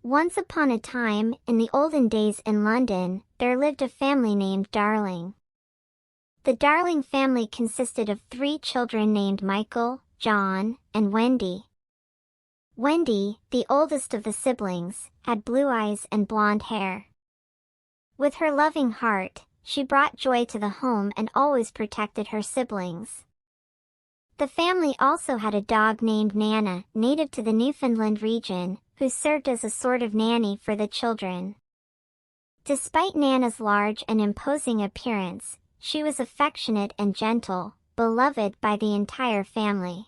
Once upon a time, in the olden days in London, there lived a family named Darling. The Darling family consisted of 3 children named Michael, John, and Wendy. Wendy, the oldest of the siblings, had blue eyes and blonde hair. With her loving heart, she brought joy to the home and always protected her siblings. The family also had a dog named Nana, native to the Newfoundland region, who served as a sort of nanny for the children. Despite Nana's large and imposing appearance, she was affectionate and gentle, beloved by the entire family.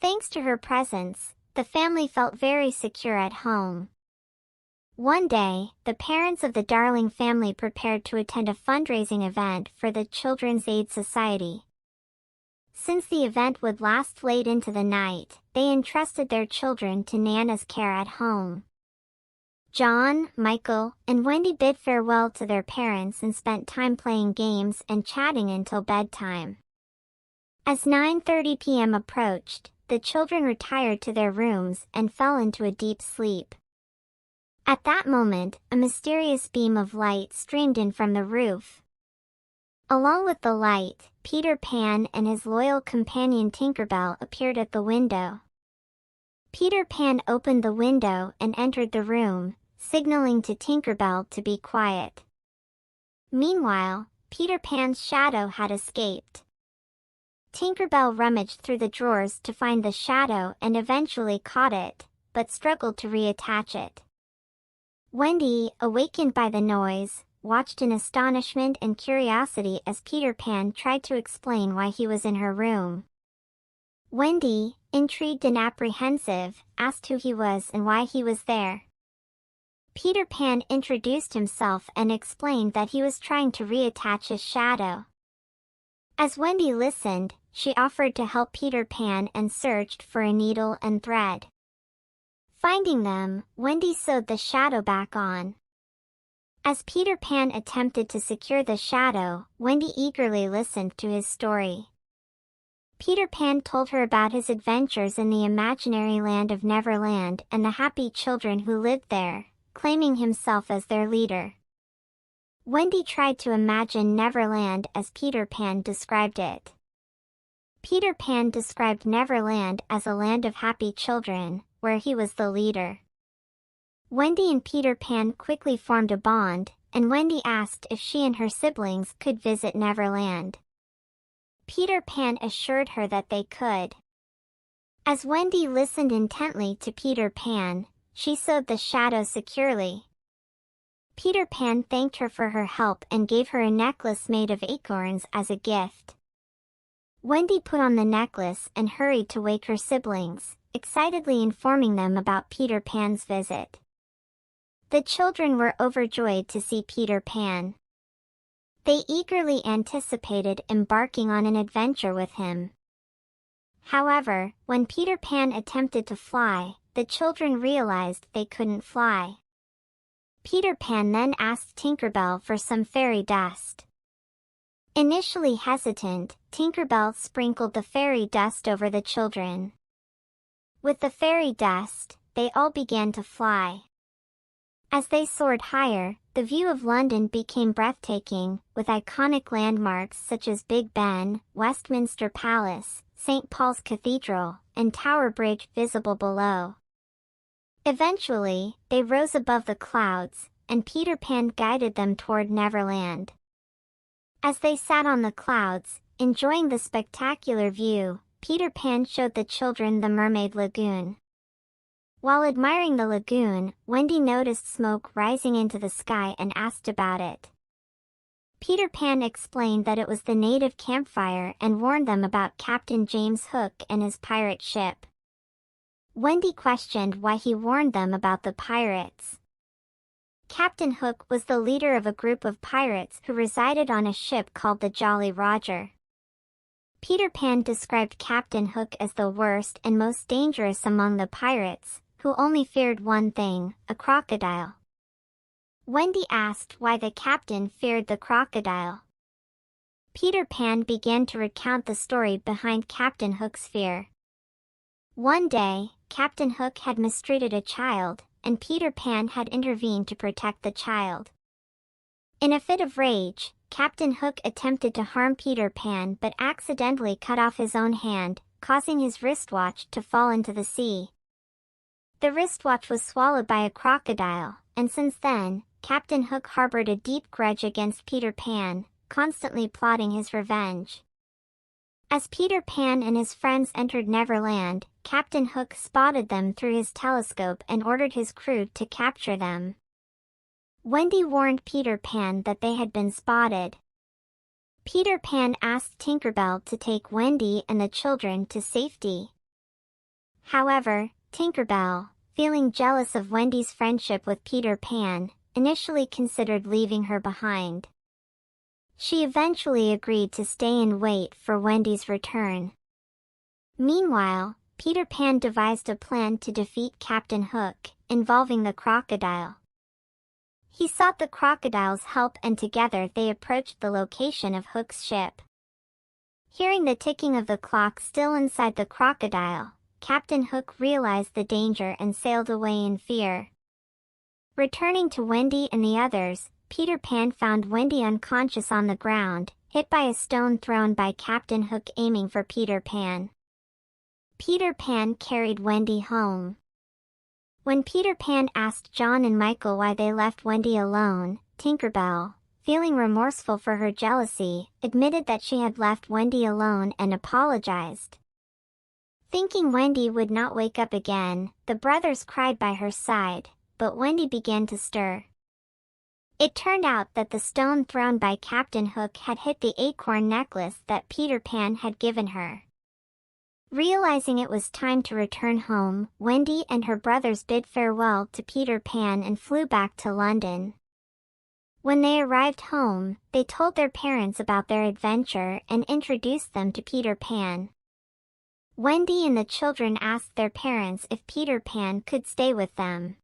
Thanks to her presence, the family felt very secure at home. One day, the parents of the Darling family prepared to attend a fundraising event for the Children's Aid Society. Since the event would last late into the night, they entrusted their children to Nana's care at home. John, Michael, and Wendy bid farewell to their parents and spent time playing games and chatting until bedtime. As 9:30 p.m. approached, the children retired to their rooms and fell into a deep sleep. At that moment, a mysterious beam of light streamed in from the roof. Along with the light, Peter Pan and his loyal companion Tinker Bell appeared at the window. Peter Pan opened the window and entered the room, signaling to Tinker Bell to be quiet. Meanwhile, Peter Pan's shadow had escaped. Tinker Bell rummaged through the drawers to find the shadow and eventually caught it, but struggled to reattach it. Wendy, awakened by the noise, watched in astonishment and curiosity as Peter Pan tried to explain why he was in her room. Wendy, intrigued and apprehensive, asked who he was and why he was there. Peter Pan introduced himself and explained that he was trying to reattach his shadow. As Wendy listened, she offered to help Peter Pan and searched for a needle and thread. Finding them, Wendy sewed the shadow back on. As Peter Pan attempted to secure the shadow, Wendy eagerly listened to his story. Peter Pan told her about his adventures in the imaginary land of Neverland and the happy children who lived there, claiming himself as their leader. Wendy tried to imagine Neverland as Peter Pan described it. Peter Pan described Neverland as a land of happy children, where he was the leader. Wendy and Peter Pan quickly formed a bond, and Wendy asked if she and her siblings could visit Neverland. Peter Pan assured her that they could. As Wendy listened intently to Peter Pan, she sewed the shadow securely. Peter Pan thanked her for her help and gave her a necklace made of acorns as a gift. Wendy put on the necklace and hurried to wake her siblings, excitedly informing them about Peter Pan's visit. The children were overjoyed to see Peter Pan. They eagerly anticipated embarking on an adventure with him. However, when Peter Pan attempted to fly, the children realized they couldn't fly. Peter Pan then asked Tinker Bell for some fairy dust. Initially hesitant, Tinker Bell sprinkled the fairy dust over the children. With the fairy dust, they all began to fly. As they soared higher, the view of London became breathtaking, with iconic landmarks such as Big Ben, Westminster Palace, St. Paul's Cathedral, and Tower Bridge visible below. Eventually, they rose above the clouds, and Peter Pan guided them toward Neverland. As they sat on the clouds, enjoying the spectacular view, Peter Pan showed the children the Mermaid Lagoon. While admiring the lagoon, Wendy noticed smoke rising into the sky and asked about it. Peter Pan explained that it was the native campfire and warned them about Captain James Hook and his pirate ship. Wendy questioned why he warned them about the pirates. Captain Hook was the leader of a group of pirates who resided on a ship called the Jolly Roger. Peter Pan described Captain Hook as the worst and most dangerous among the pirates, who only feared one thing, a crocodile. Wendy asked why the captain feared the crocodile. Peter Pan began to recount the story behind Captain Hook's fear. One day, Captain Hook had mistreated a child, and Peter Pan had intervened to protect the child. In a fit of rage, Captain Hook attempted to harm Peter Pan but accidentally cut off his own hand, causing his wristwatch to fall into the sea. The wristwatch was swallowed by a crocodile, and since then, Captain Hook harbored a deep grudge against Peter Pan, constantly plotting his revenge. As Peter Pan and his friends entered Neverland, Captain Hook spotted them through his telescope and ordered his crew to capture them. Wendy warned Peter Pan that they had been spotted. Peter Pan asked Tinker Bell to take Wendy and the children to safety. However, Tinker Bell, feeling jealous of Wendy's friendship with Peter Pan, initially considered leaving her behind. She eventually agreed to stay and wait for Wendy's return. Meanwhile, Peter Pan devised a plan to defeat Captain Hook, involving the crocodile. He sought the crocodile's help and together they approached the location of Hook's ship. Hearing the ticking of the clock still inside the crocodile, Captain Hook realized the danger and sailed away in fear. Returning to Wendy and the others, Peter Pan found Wendy unconscious on the ground, hit by a stone thrown by Captain Hook aiming for Peter Pan. Peter Pan carried Wendy home. When Peter Pan asked John and Michael why they left Wendy alone, Tinker Bell, feeling remorseful for her jealousy, admitted that she had left Wendy alone and apologized. Thinking Wendy would not wake up again, the brothers cried by her side, but Wendy began to stir. It turned out that the stone thrown by Captain Hook had hit the acorn necklace that Peter Pan had given her. Realizing it was time to return home, Wendy and her brothers bid farewell to Peter Pan and flew back to London. When they arrived home, they told their parents about their adventure and introduced them to Peter Pan. Wendy and the children asked their parents if Peter Pan could stay with them.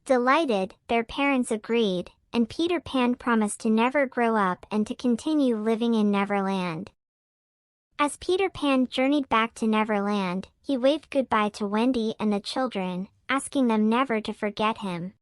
Delighted, their parents agreed, and Peter Pan promised to never grow up and to continue living in Neverland. As Peter Pan journeyed back to Neverland, he waved goodbye to Wendy and the children, asking them never to forget him.